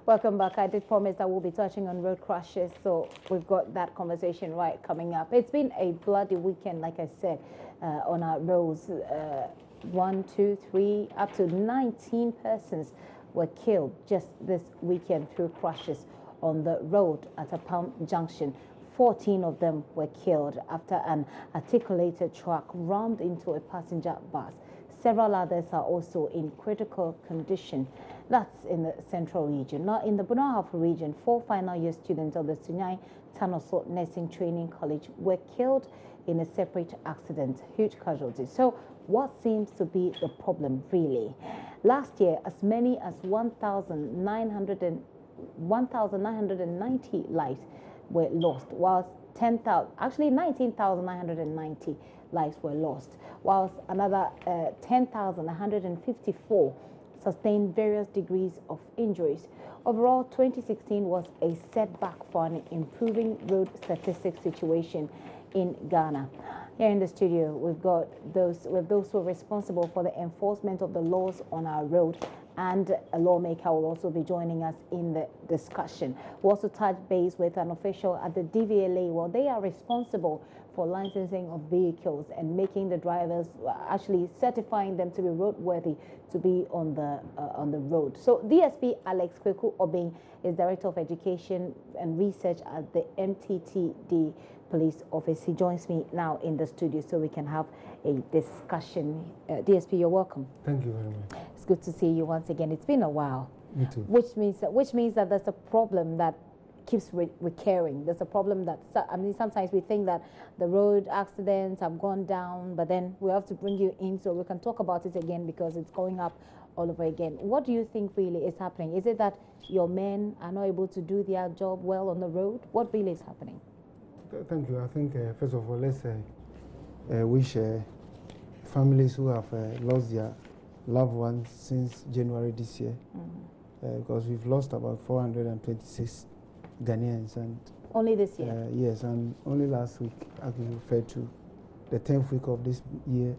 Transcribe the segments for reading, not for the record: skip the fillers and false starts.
Welcome back. I did promise that we'll be touching on road crashes, so we've got that conversation right coming up. It's been a bloody weekend, like I said, on our roads. 1, 2, 3, up to 19 persons were killed just this weekend through crashes on the road at a pump junction. 14 of them were killed after an articulated truck rammed into a passenger bus. Several others are also in critical condition. That's in the central region. Now, in the Bunahafo region, 4 final year students of the Sunyai Tanoso Nursing Training College were killed in a separate accident, huge casualties. So what seems to be the problem, really? Last year, as many as 1,990 lives were lost, whilst 19,990 lives were lost, whilst another 10,154 sustained various degrees of injuries. Overall, 2016 was a setback for an improving road statistics situation in Ghana. Here in the studio, we've got those who are responsible for the enforcement of the laws on our road, and a lawmaker will also be joining us in the discussion. We'll also touch base with an official at the DVLA. Well, they are responsible for licensing of vehicles and making the drivers, actually certifying them to be roadworthy to be on the road. So DSP Alex Kweku Obeng is Director of Education and Research at the MTTD Police Office. He joins me now in the studio so we can have a discussion. DSP, you're welcome. Thank you very much. It's good to see you once again. It's been a while. Me too. Which means that there's a problem that keeps recurring. There's a problem that, I mean, sometimes we think that the road accidents have gone down, but then we have to bring you in so we can talk about it again because it's going up all over again. What do you think really is happening? Is it that your men are not able to do their job well on the road? What really is happening? Thank you. I think, first of all, let's wish families who have lost their loved ones since January this year, because we've lost about 426 Ghanaians. And only this year? Yes, and only last week, as we referred to, the 10th week of this year,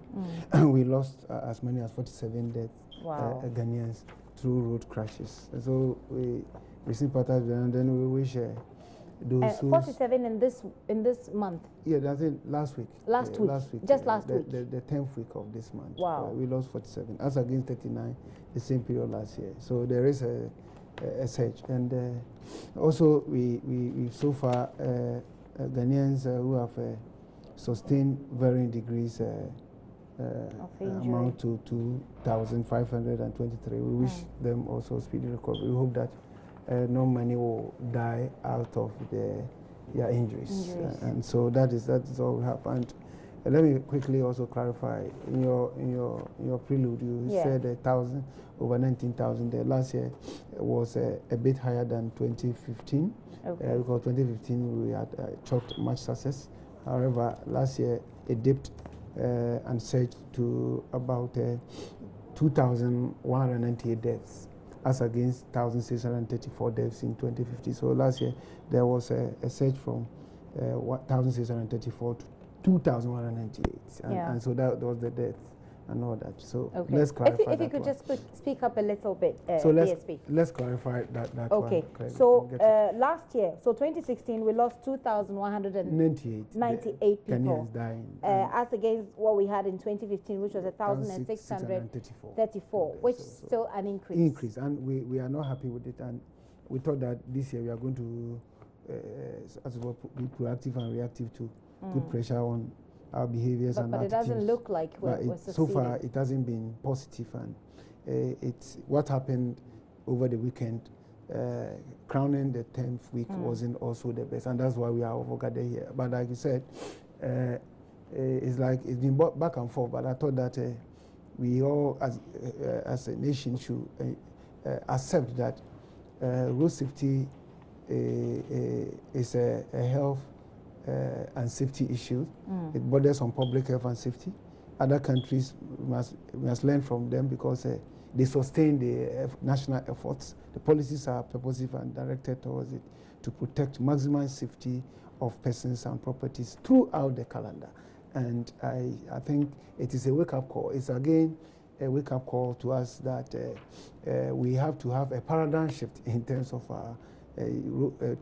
we lost as many as 47 dead Ghanaians through road crashes. And so we sympathize with them, and then we wish those 47 in this month? Yeah, that's it. Last week. Last week. Just last week. The 10th week of this month. Wow. We lost 47, as against 39 the same period last year. So there is a surge, and also we so far Ghanaians who have sustained varying degrees amount to 2,523. We wish them also speedy recovery. We hope that no many will die out of their injuries. And so that is all we have. And let me quickly also clarify, in your prelude you said 1,000, over 19,000 there. Last year was a bit higher than 2015, because 2015 we had chalked much success. However, last year it dipped and surged to about 2,198 deaths, as against 1,634 deaths in 2015. So last year there was a surge from 1,634 to 2,198, and so that was the death and all that. So let's clarify. If you could just speak up a little bit, so DSP. let's clarify that. Okay. One. So last year, so 2016, we lost 2,198 people dying, as against what we had in 2015, which was 1,634, which is still an increase. And we are not happy with it, and we thought that this year we are going to as well be proactive and reactive to put pressure on our behaviors and attitudes. But it doesn't look like we're succeeding. So far it hasn't been positive, and it's what happened over the weekend, crowning the 10th week wasn't also the best, and that's why we are all gathered here. But like you said, it's like it's been back and forth, but I thought that we all as a nation should accept that road safety is a health and safety issue. It borders on public health and safety. Other countries must learn from them, because they sustain the national efforts. The policies are purposive and directed towards it to protect maximum safety of persons and properties throughout the calendar. And I think it is a wake-up call. It's again wake-up call to us that we have to have a paradigm shift in terms of our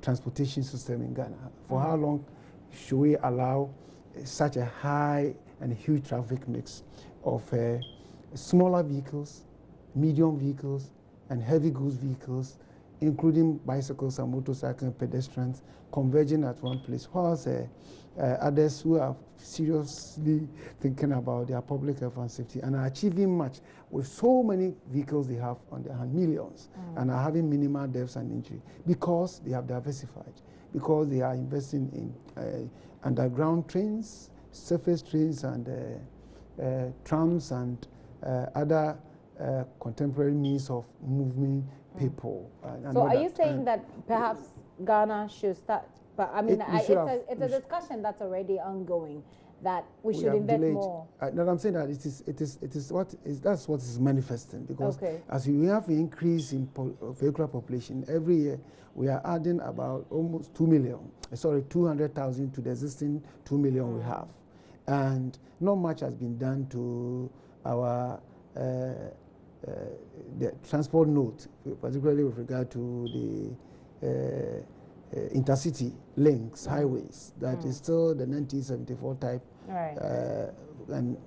transportation system in Ghana. For how long should we allow such a high and huge traffic mix of smaller vehicles, medium vehicles, and heavy goods vehicles, including bicycles and motorcycles and pedestrians, converging at one place, whilst others who are seriously thinking about their public health and safety and are achieving much with so many vehicles they have on their hand, millions, and are having minimal deaths and injury because they have diversified, because they are investing in underground trains, surface trains, and trams and other contemporary means of moving people. So are you saying that perhaps Ghana should start, but I mean, it's a discussion that's already ongoing, that we should invest more. No, I'm saying that that's what is manifesting, because as we have an increase in vehicular population every year, we are adding about almost 200,000 to the existing 2 million we have, and not much has been done to our the transport node, particularly with regard to the intercity links, highways, that is still the 1974 type, and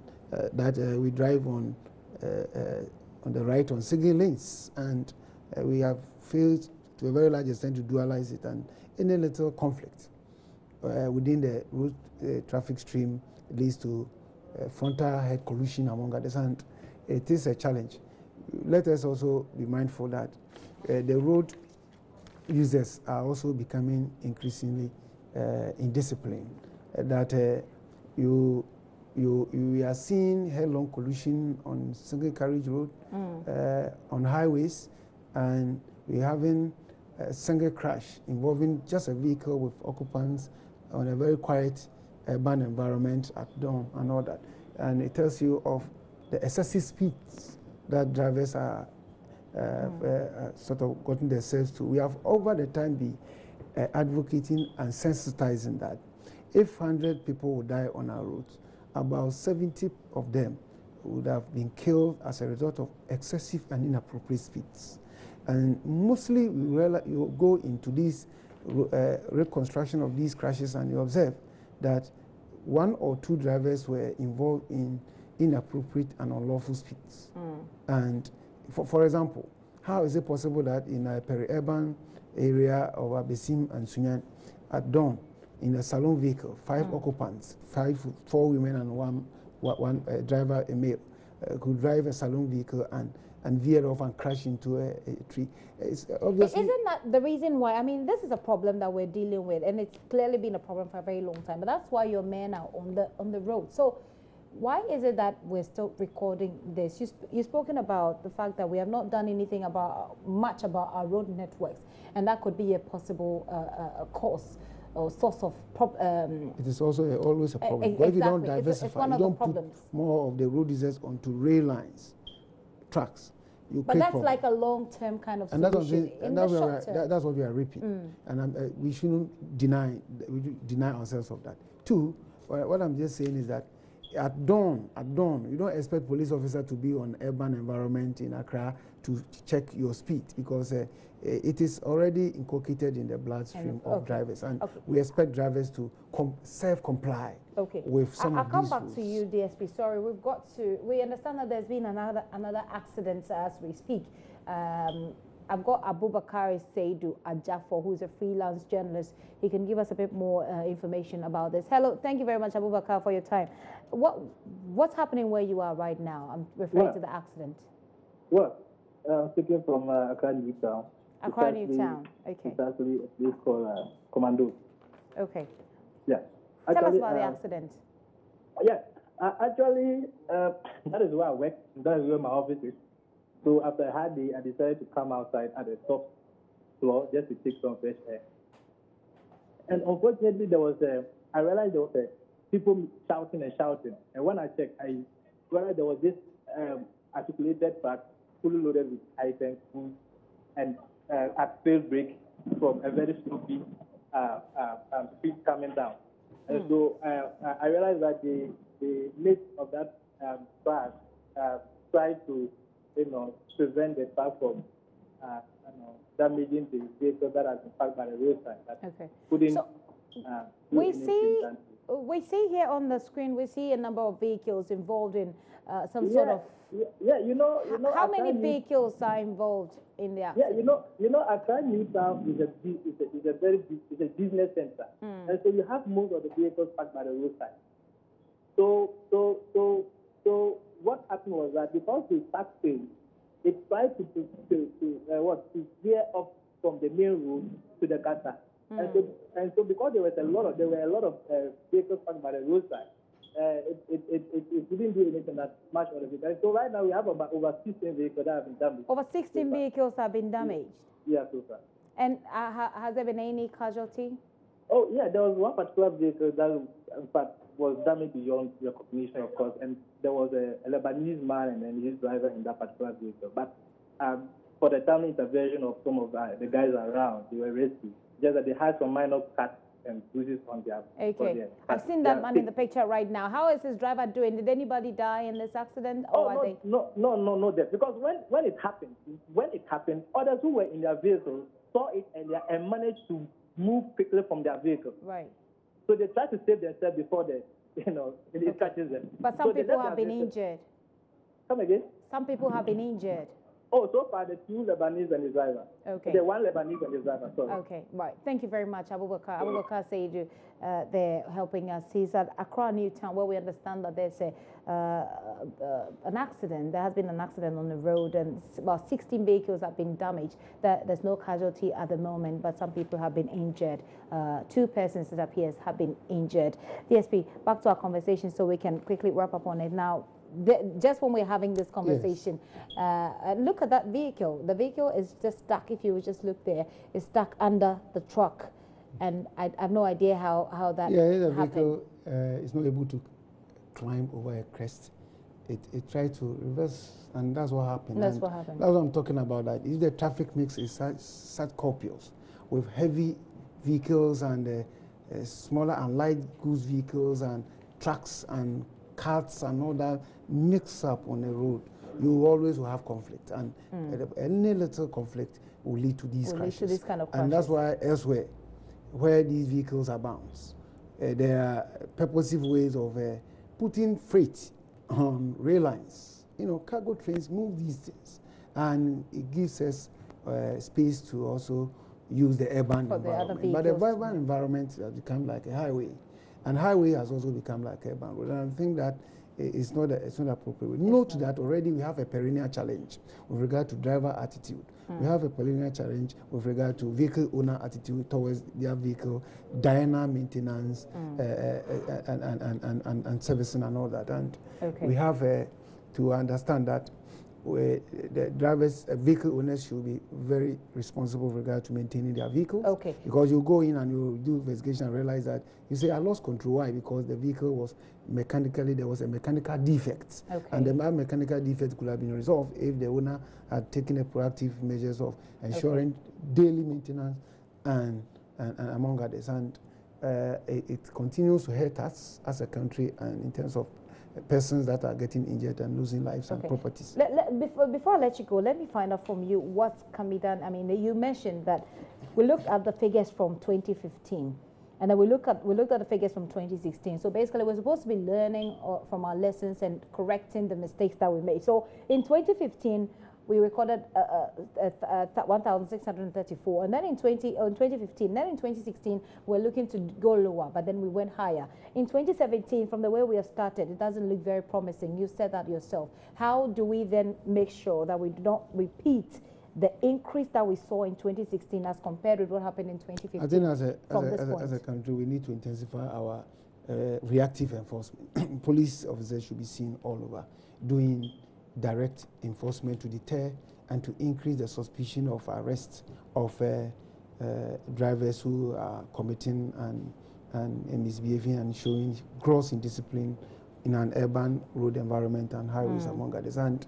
that we drive on the right on single lanes, and we have failed to a very large extent to dualize it, and any little conflict within the road traffic stream leads to frontal head collision among others, and it is a challenge. Let us also be mindful that the road users are also becoming increasingly indisciplined. That we are seeing headlong collision on single carriage road, on highways, and we're having a single crash involving just a vehicle with occupants on a very quiet urban environment at dawn and all that. And it tells you of the excessive speeds that drivers are sort of gotten themselves to. We have over the time been advocating and sensitizing that if 100 people would die on our roads, about 70 of them would have been killed as a result of excessive and inappropriate speeds. And mostly you go into this reconstruction of these crashes and you observe that one or two drivers were involved in inappropriate and unlawful speeds. And for example, how is it possible that in a peri-urban area of Abesim and Sunyan at dawn, in a saloon vehicle, 5 occupants, 4 women and one driver, a male, could drive a saloon vehicle and veer off and crash into a tree? It's obviously. Isn't that the reason why? I mean, this is a problem that we're dealing with, and it's clearly been a problem for a very long time. But that's why your men are on the road. So why is it that we're still recording this? You've spoken about the fact that we have not done anything much about our road networks, and that could be a possible cause or source of problem. It is also always a problem. Exactly. If you don't diversify, it's one you of the don't problems. put more of the road users onto rail lines, tracks. But that's like a long-term kind of solution. That's what we are reaping, and we shouldn't deny ourselves of that. Two, what I'm just saying is that at dawn, you don't expect police officer to be on urban environment in Accra to check your speed, because it is already inculcated in the bloodstream of drivers, and we expect drivers to self-comply with some of these rules. I'll come back to you, DSP. Sorry, we understand that there's been another accident as we speak. I've got Abubakar Seidu Ajafo, who's a freelance journalist. He can give us a bit more information about this. Hello, thank you very much, Abubakar, for your time. What's happening where you are right now? I'm referring to the accident. Well, I'm speaking from Accra, Newtown. Accra, Newtown. Okay. It's actually a place called Commando. Okay. Yeah. Tell us about the accident. Yeah. Actually, that is where I work. That is where my office is. So after a hard day, I decided to come outside at the top floor just to take some fresh air. And unfortunately, I realized there was people shouting and shouting. And when I checked, I realized there was this articulated truck fully loaded with items, food, and at fail brake from a very slow speed coming down. And so I realized that the mate of that truck try to, prevent the truck from damaging the vehicle that has been parked by the roadside. Okay. So, we see here on the screen, we see a number of vehicles involved in some sort of. Yeah, how many vehicles are involved in the accident? Yeah, Accra Newtown is a business center, and so you have most of the vehicles parked by the roadside. So what happened was that because the tax failed, it tried to veer up from the main road to the gutter, and so because there were a lot of vehicles parked by the roadside, it didn't do anything that much on the vehicle. So right now we have about over 16 vehicles that have been damaged. Over 16 vehicles have been damaged. Yeah, so far. And has there been any casualty? Oh yeah, there was one particular vehicle that in fact was damaged beyond recognition, of course, and there was a Lebanese man and then his driver in that particular vehicle. But for the timely intervention of some of the guys around, they were rescued. Just that they had some minor cuts and bruises on their. Okay, I've seen that man in the picture right now. How is his driver doing? Did anybody die in this accident? No death. Because when it happened, others who were in their vehicles saw it and managed to move quickly from their vehicle. Right. So they tried to save themselves before it catches them. But some people have been injured. Come again? Some people have been injured. Oh, so far the two Lebanese and the driver. Okay. The one Lebanese and the driver. Sorry. Okay, right. Thank you very much, Abubakar. Abubakar Seidu, they're helping us. He's at Accra Newtown, where we understand that there's an accident. There has been an accident on the road, and about 16 vehicles have been damaged. There's no casualty at the moment, but some people have been injured. 2 persons, it appears, have been injured. DSP, back to our conversation so we can quickly wrap up on it now. Just when we're having this conversation, yes. Look at that vehicle. The vehicle is just stuck. If you just look there, it's stuck under the truck, and I have no idea how that the happened. vehicle is not able to climb over a crest. It tried to reverse, and that's what happened. That's what happened. That's what I'm talking about. That if the traffic mix is such copious, with heavy vehicles and smaller and light goods vehicles and trucks and carts and all that mix up on the road, you always will have conflict, and any little conflict will lead to these crashes. Lead to this kind of crashes. And that's why elsewhere, where these vehicles abound, there are purposive ways of putting freight on rail lines. Cargo trains move these things, and it gives us space to also use the urban environment. But the urban environment has become like a highway. And highway has also become like urban road. And I think that it's not appropriate. Note that already we have a perennial challenge with regard to driver attitude. We have a perennial challenge with regard to vehicle owner attitude towards their vehicle, diurnal maintenance, and servicing and all that. And we have to understand that the drivers, vehicle owners should be very responsible with regard to maintaining their vehicles. Okay. Because you go in and you do investigation and realize that you say, I lost control. Why? Because the vehicle was there was a mechanical defect. Okay. And the mechanical defect could have been resolved if the owner had taken a proactive measures of ensuring daily maintenance and among others. And it continues to hurt us as a country, and in terms of persons that are getting injured and losing lives and properties. Before I let you go, let me find out from you what can be done. I mean, you mentioned that we looked at the figures from 2015, and then we looked at the figures from 2016. So basically, we're supposed to be learning from our lessons and correcting the mistakes that we made. So in 2015, we recorded 1,634, and then in 2015, then in 2016, we're looking to go lower, but then we went higher. In 2017, from the way we have started, it doesn't look very promising. You said that yourself. How do we then make sure that we do not repeat the increase that we saw in 2016 as compared with what happened in 2015? I think as a country, we need to intensify our reactive enforcement. Police officers should be seen all over doing direct enforcement to deter and to increase the suspicion of arrest of drivers who are committing and misbehaving and showing gross indiscipline in an urban road environment and highways, among others. And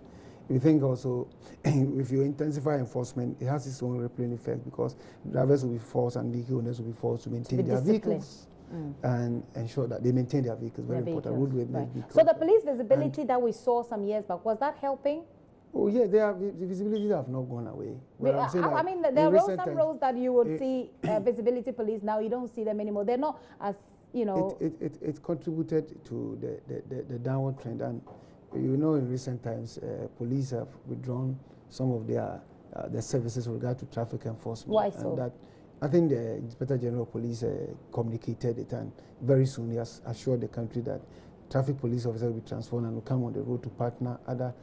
we think also, if you intensify enforcement, it has its own rippling effect, because drivers will be forced and vehicle owners will be forced to maintain their vehicles and ensure that they maintain their vehicles. Very important. Roadway vehicles. So the police visibility that we saw some years back, was that helping? Oh yeah, the visibility have not gone away. I mean, there are some roads that you would see visibility police. Now you don't see them anymore. They're not as, you know. It contributed to the downward trend, and you know, in recent times, police have withdrawn some of their services with regard to traffic enforcement. Why so? And that, I think the Inspector General of Police communicated it, and very soon he has assured the country that traffic police officers will be transformed and will come on the road to partner other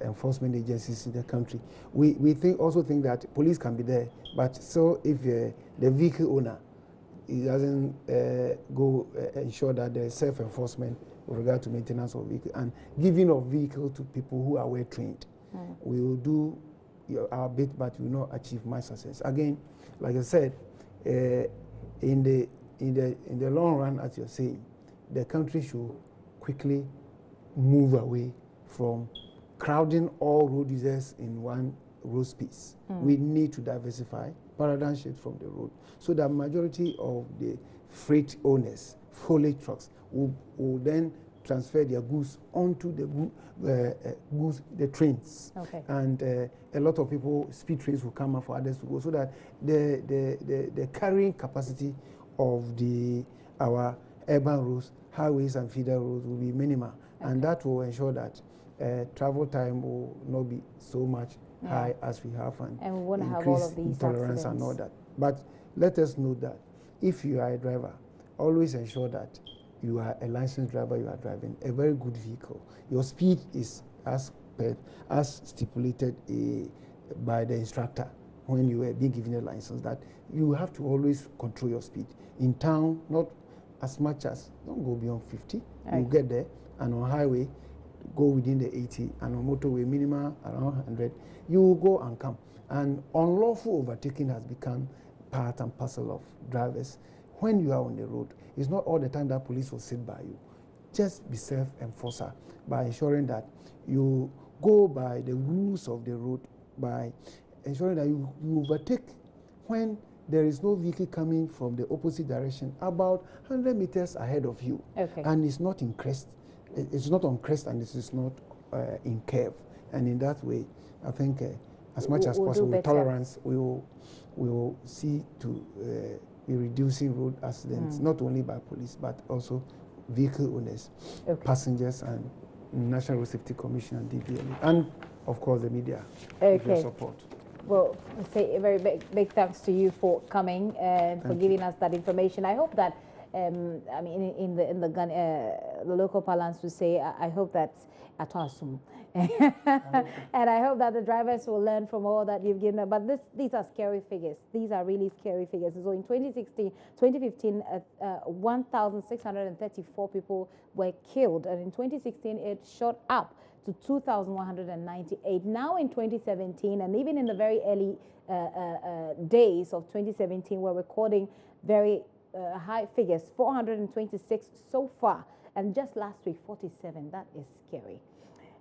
enforcement agencies in the country. We also think that police can be there, but so if the vehicle owner doesn't ensure that there is self-enforcement with regard to maintenance of vehicle and giving of vehicle to people who are well trained, we will do our bit, but we will not achieve much success. Again, like I said, in the long run, as you're saying, the country should quickly move away from crowding all road users in one road space. We need to diversify, paradigm shift from the road, so that majority of the freight owners, foliage trucks, will then transfer their goods onto the trains. Okay. And a lot of people, speed trains will come up for others to go, so that the carrying capacity of our urban roads, highways and feeder roads will be minimal. Okay. And that will ensure that travel time will not be so much high as we have, and we want to have all of these tolerance and all that. But let us know that if you are a driver, always ensure that you are a licensed driver, you are driving a very good vehicle. Your speed is as stipulated by the instructor when you are being given a license, that you have to always control your speed. In town, not as much as, don't go beyond 50, you get there, and on highway, go within the 80, and on motorway, minimum around 100, you will go and come. And unlawful overtaking has become part and parcel of drivers. When you are on the road, it's not all the time that police will sit by you. Just be self-enforcer by ensuring that you go by the rules of the road, by ensuring that you overtake when there is no vehicle coming from the opposite direction about 100 meters ahead of you. Okay. And it's not in crest. It's not on crest, and it is not in curve. And in that way, I think as much as possible, with tolerance, we will see to be reducing road accidents, not only by police, but also vehicle owners, passengers, and National Road Safety Commission and DPL, and of course the media with your support. Well, I say a very big thanks to you for coming and for giving us that information. I hope that, I mean, in the local parlance we say, I hope that atasum. And I hope that the drivers will learn from all that you've given them. But these are scary figures. These are really scary figures. So in 2015, 1,634 people were killed. And in 2016, it shot up to 2,198. Now in 2017, and even in the very early days of 2017, we're recording very high figures, 426 so far. And just last week, 47. That is scary.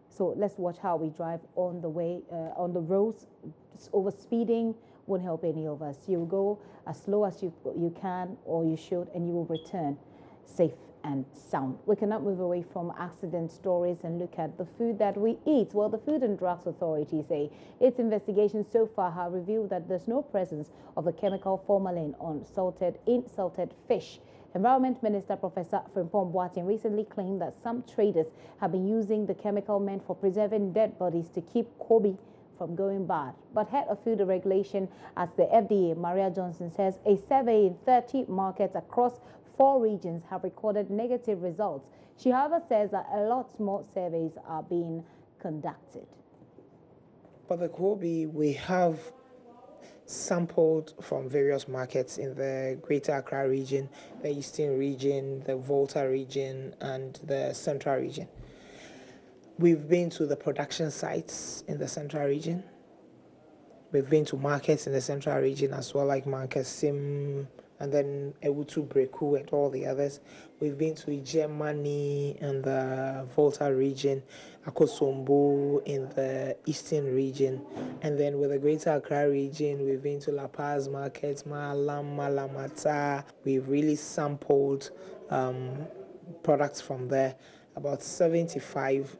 So let's watch how we drive on the way, on the roads. Over speeding won't help any of us. You will go as slow as you can, or you should, and you will return safe and sound. We cannot move away from accident stories and look at the food that we eat. Well, the Food and Drugs Authority say its investigations so far have revealed that there's no presence of the chemical formalin in salted fish. Environment Minister Professor Frimpong Boateng recently claimed that some traders have been using the chemical meant for preserving dead bodies to keep Kobe from going bad. But head of food regulation at the FDA, Maria Johnson, says a survey in 30 markets across 4 regions have recorded negative results. She, however, says that a lot more surveys are being conducted. For the Kobe, we have sampled from various markets in the Greater Accra region, the Eastern region, the Volta region, and the Central region. We've been to the production sites in the Central region. We've been to markets in the Central region as well, like Mankasim, and then Ewutu Breku and all the others. We've been to Germany and the Volta region, Akosombo in the eastern region, and then with the Greater Accra region, we've been to La Paz markets, Malam, Malamata. We've really sampled products from there, about 75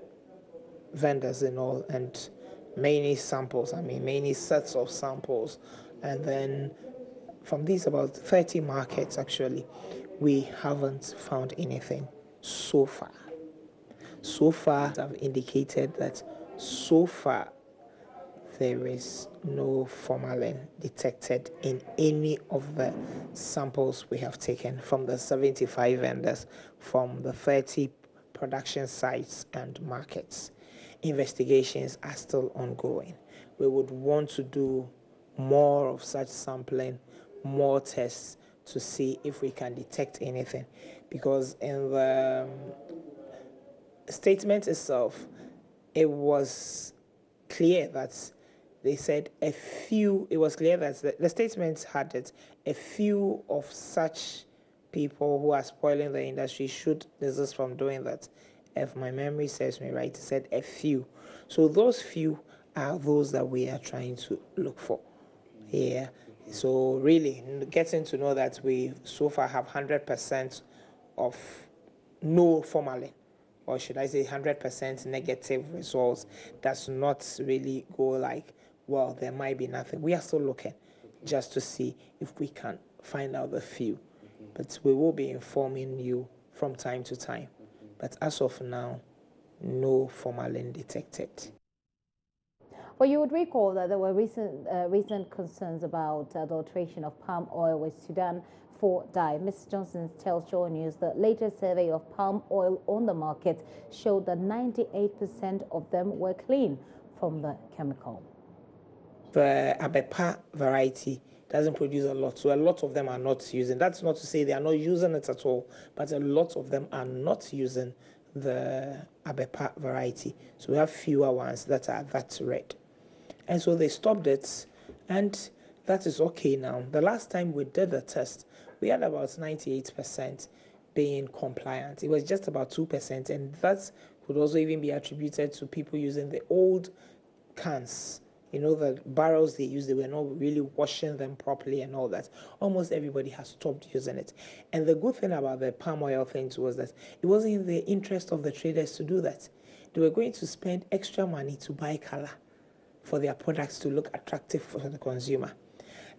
vendors in all, and many samples, many sets of samples. And then from these about 30 markets, actually, we haven't found anything so far. So far, I've indicated that so far there is no formalin detected in any of the samples we have taken from the 75 vendors, from the 30 production sites and markets. Investigations are still ongoing. We would want to do more of such sampling, more tests to see if we can detect anything. Because in the statement itself, it was clear that they said a few, it was clear that the statement had it, a few of such people who are spoiling the industry should desist from doing that. If my memory serves me right, it said a few. So those few are those that we are trying to look for. Yeah. So really getting to know that we so far have 100% of no formalin, or should I say 100% negative results, does not really go like, well, there might be nothing. We are still looking just to see if we can find out the few. But we will be informing you from time to time. But as of now, no formalin detected. Well, you would recall that there were recent concerns about adulteration of palm oil with Sudan for dye. Ms. Johnson tells Joy News the latest survey of palm oil on the market showed that 98% of them were clean from the chemical. The Abepa variety doesn't produce a lot, so a lot of them are not using. That's not to say they are not using it at all, but a lot of them are not using the Abepa variety. So we have fewer ones that are that red. And so they stopped it, and that is okay now. The last time we did the test, we had about 98% being compliant. It was just about 2%, and that could also even be attributed to people using the old cans. You know, the barrels they used, they were not really washing them properly and all that. Almost everybody has stopped using it. And the good thing about the palm oil thing was that it wasn't in the interest of the traders to do that. They were going to spend extra money to buy color for their products to look attractive for the consumer.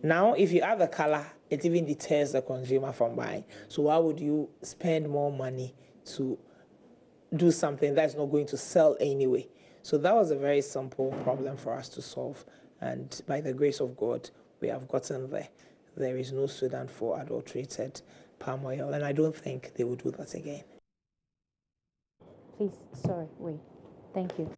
Now, if you add the color, it even deters the consumer from buying. So why would you spend more money to do something that's not going to sell anyway? So that was a very simple problem for us to solve. And by the grace of God, we have gotten there. There is no Sudan for adulterated palm oil, and I don't think they will do that again. Please, sorry, wait. Thank you.